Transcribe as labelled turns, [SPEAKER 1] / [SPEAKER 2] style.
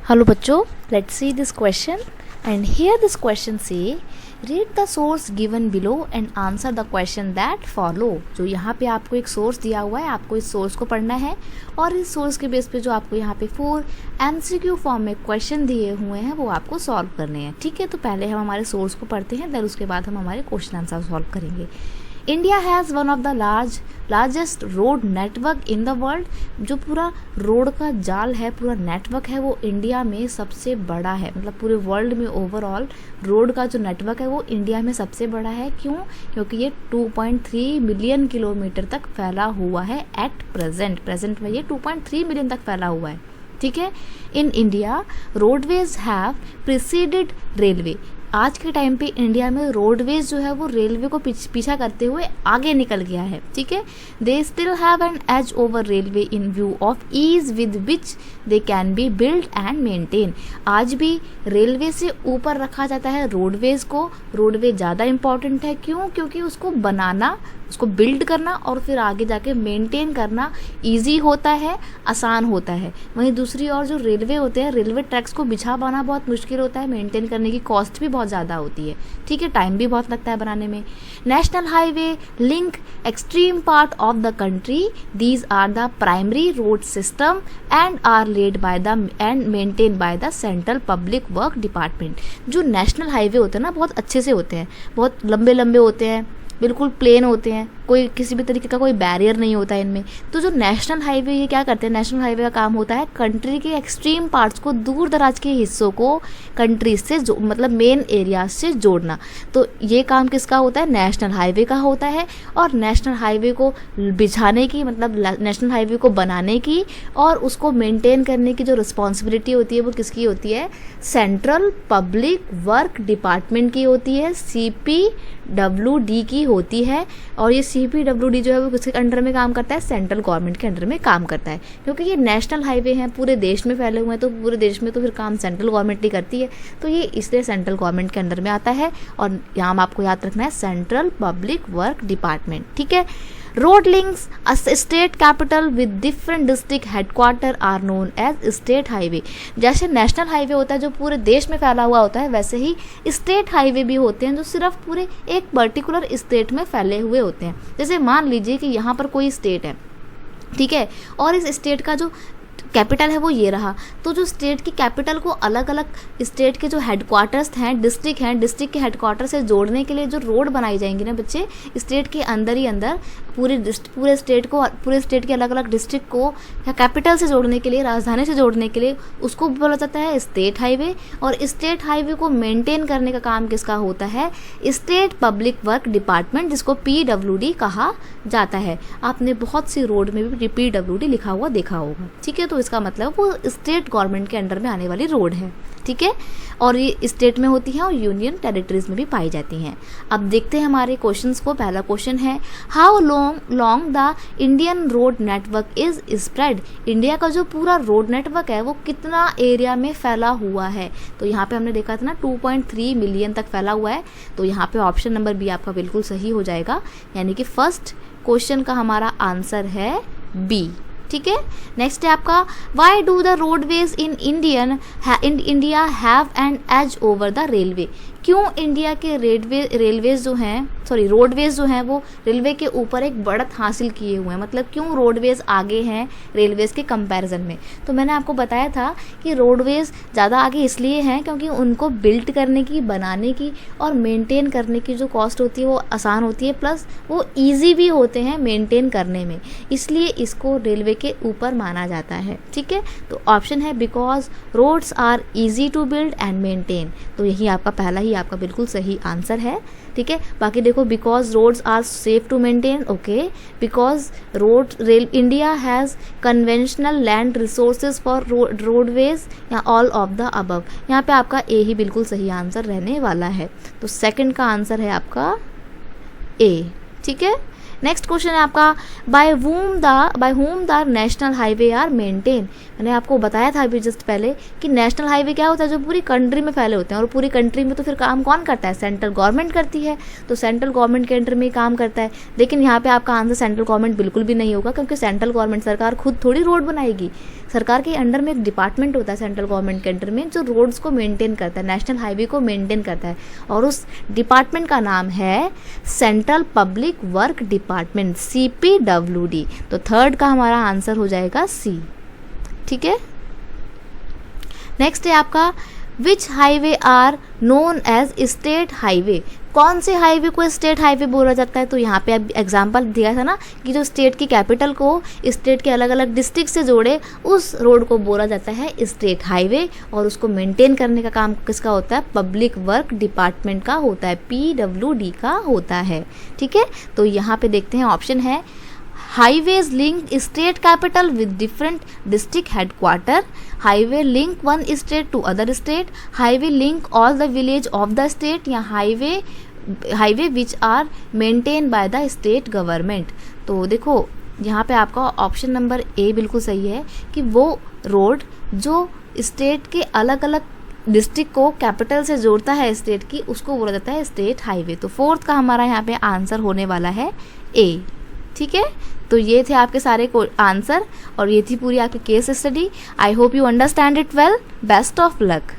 [SPEAKER 1] Hello बच्चों, let's see this question and here this question say read the source given below and answer the question that follow। जो यहाँ पे आपको एक source दिया हुआ है, आपको इस सोर्स को पढ़ना है और इस सोर्स के बेस पे जो आपको यहाँ पे 4 MCQ फॉर्म में क्वेश्चन दिए हुए हैं वो आपको सॉल्व करने हैं। ठीक है, तो पहले हम हमारे सोर्स को पढ़ते हैं, देन उसके बाद हम हमारे क्वेश्चन आंसर सॉल्व करेंगे। India has one of the largest road network in the world. जो पूरा रोड का जाल है, पूरा नेटवर्क है, वो इंडिया में सबसे बड़ा है। मतलब पूरे वर्ल्ड में ओवरऑल रोड का जो नेटवर्क है वो इंडिया में सबसे बड़ा है। क्यों? क्योंकि ये 2.3 मिलियन किलोमीटर तक फैला हुआ है एट प्रेजेंट में ये 2.3 मिलियन तक फैला हुआ है। ठीक है, in India roadways have preceded railway. आज के टाइम पे इंडिया में रोडवेज जो है वो रेलवे को पीछा करते हुए आगे निकल गया है। ठीक है, they still have an edge over railway in view of ease with which they can be build and maintain. आज भी रेलवे से ऊपर रखा जाता है रोडवेज को। रोडवे ज़्यादा इंपॉर्टेंट है। क्यों? क्योंकि उसको बनाना, उसको बिल्ड करना और फिर आगे जाके मेंटेन करना ईजी होता है, आसान होता है। वहीं दूसरी ओर जो रेलवे होते हैं, रेलवे ट्रैक्स को बिछा पाना बहुत मुश्किल होता है, मेंटेन करने की कॉस्ट भी बहुत ज़्यादा होती है। ठीक है, टाइम भी बहुत लगता है बनाने में। National highway link extreme part of the country, these are the primary road system and are laid by the and maintain by the central public work department. जो नेशनल हाईवे होते हैं ना, बहुत अच्छे से होते हैं, बहुत लंबे लंबे होते हैं, बिल्कुल प्लेन होते हैं, कोई किसी भी तरीके का कोई बैरियर नहीं होता है इनमें। तो जो नेशनल हाईवे ये क्या करते हैं, नेशनल हाईवे का काम होता है कंट्री के एक्सट्रीम पार्ट्स को, दूर दराज के हिस्सों को कंट्री से मतलब मेन एरिया से जोड़ना। तो ये काम किसका होता है? नेशनल हाईवे का होता है। और नेशनल हाईवे को बिछाने की, मतलब नेशनल हाईवे को बनाने की और उसको मेंटेन करने की जो रिस्पॉन्सिबिलिटी होती है वो किसकी होती है? सेंट्रल पब्लिक वर्क डिपार्टमेंट की होती है, CPWD की होती है। और ये CPWD जो है वो किसके अंडर में काम करता है? सेंट्रल गवर्नमेंट के अंडर में काम करता है। क्योंकि ये नेशनल हाईवे हैं, पूरे देश में फैले हुए हैं, तो पूरे देश में तो फिर काम सेंट्रल गवर्नमेंट ही करती है, तो ये इसलिए सेंट्रल गवर्नमेंट के अंडर में आता है। और यहाँ आपको याद रखना है सेंट्रल पब्लिक वर्क डिपार्टमेंट। ठीक है, road links a state capital with different district headquarter are known as state highway. जैसे नेशनल हाईवे होता है जो पूरे देश में फैला हुआ होता है, वैसे ही स्टेट हाईवे भी होते हैं जो सिर्फ पूरे एक पर्टिकुलर स्टेट में फैले हुए होते हैं। जैसे मान लीजिए कि यहाँ पर कोई स्टेट है, ठीक है, और इस स्टेट का जो कैपिटल है वो ये रहा, तो जो स्टेट की कैपिटल को अलग अलग स्टेट के जो हेडक्वार्टर्स हैं, डिस्ट्रिक्ट के हेडक्वार्टर से जोड़ने के लिए जो रोड बनाई जाएंगी ना बच्चे, स्टेट के अंदर ही अंदर पूरे स्टेट के अलग अलग डिस्ट्रिक्ट को या कैपिटल से जोड़ने के लिए, राजधानी से जोड़ने के लिए, उसको बोला जाता है स्टेट हाईवे। और स्टेट हाईवे को मेंटेन करने का काम किसका होता है? स्टेट पब्लिक वर्क डिपार्टमेंट, जिसको PWD कहा जाता है। आपने बहुत सी रोड में भी PWD लिखा हुआ देखा होगा। ठीक है, तो इसका मतलब वो स्टेट गवर्नमेंट के अंडर में आने वाली रोड है। ठीक है, और ये स्टेट में होती हैं और यूनियन टेरिटरीज में भी पाई जाती हैं। अब देखते हैं हमारे क्वेश्चंस को। पहला क्वेश्चन है how long the Indian road network is spread. India का जो पूरा रोड नेटवर्क है वो कितना एरिया में फैला हुआ है? तो यहाँ पे हमने देखा था ना 2.3 मिलियन तक फैला हुआ है। तो यहाँ पे ऑप्शन नंबर बी आपका बिल्कुल सही हो जाएगा, यानी कि फर्स्ट क्वेश्चन का हमारा आंसर है बी। ठीक है, नेक्स्ट है आपका why do the roadways in India have an edge over the railway. क्यों इंडिया के रोडवेज जो हैं वो रेलवे के ऊपर एक बढ़त हासिल किए हुए हैं? मतलब क्यों रोडवेज आगे हैं रेलवेज के कंपैरिजन में? तो मैंने आपको बताया था कि रोडवेज ज़्यादा आगे इसलिए हैं क्योंकि उनको बिल्ड करने की, बनाने की और मेंटेन करने की जो कॉस्ट होती है वो आसान होती है, प्लस वो ईजी भी होते हैं मेंटेन करने में, इसलिए इसको रेलवे के ऊपर माना जाता है। ठीक है, तो ऑप्शन है because roads are easy to build and maintain. तो यही आपका पहला ही आपका बिल्कुल सही आंसर है। ठीक है, बाकी देखो because roads are safe to maintain, okay, because India has conventional land resources for roadways, या ऑल ऑफ द अबव। यहाँ पे आपका ए ही बिल्कुल सही आंसर रहने वाला है। तो सेकंड का आंसर है आपका ए। ठीक है, नेक्स्ट क्वेश्चन है आपका by whom the national highway are maintain. मैंने आपको बताया था अभी जस्ट पहले कि नेशनल हाईवे क्या होता है? जो पूरी कंट्री में फैले होते हैं, और पूरी कंट्री में तो फिर काम कौन करता है? सेंट्रल गवर्नमेंट करती है, तो सेंट्रल गवर्नमेंट के अंडर में काम करता है। लेकिन यहाँ पे आपका आंसर सेंट्रल गवर्नमेंट बिल्कुल भी नहीं होगा, क्योंकि सेंट्रल गवर्नमेंट सरकार खुद थोड़ी रोड बनाएगी। सरकार के अंडर में एक डिपार्टमेंट होता है सेंट्रल गवर्नमेंट के अंडर में, जो रोड्स को मेंटेन करता है, नेशनल हाईवे को मेंटेन करता है, और उस डिपार्टमेंट का नाम है central public work department, CPWD। तो थर्ड का हमारा आंसर हो जाएगा सी। ठीक है, नेक्स्ट है आपका which highway are known as state highway. कौन से हाईवे को स्टेट हाईवे बोला जाता है? तो यहाँ पे अब एग्जाम्पल दिया था ना कि जो स्टेट की कैपिटल को स्टेट के अलग अलग डिस्ट्रिक्ट से जोड़े, उस रोड को बोला जाता है स्टेट हाईवे, और उसको मेंटेन करने का काम किसका होता है? पब्लिक वर्क डिपार्टमेंट का होता है, PWD का होता है। ठीक है, तो यहाँ पे देखते हैं ऑप्शन है highways link state capital with different district headquarter, highway link one state to other state, highway link all the village of the state, या highway which are maintain by the state government. तो देखो यहाँ पे आपका option number A बिल्कुल सही है कि वो रोड जो स्टेट के अलग अलग डिस्ट्रिक्ट को कैपिटल से जोड़ता है स्टेट की, उसको बोला जाता है स्टेट हाईवे। तो फोर्थ का हमारा यहाँ पे आंसर होने वाला है ए। ठीक है, तो ये थे आपके सारे आंसर और ये थी पूरी आपकी case study. I hope you understand it well. Best of luck.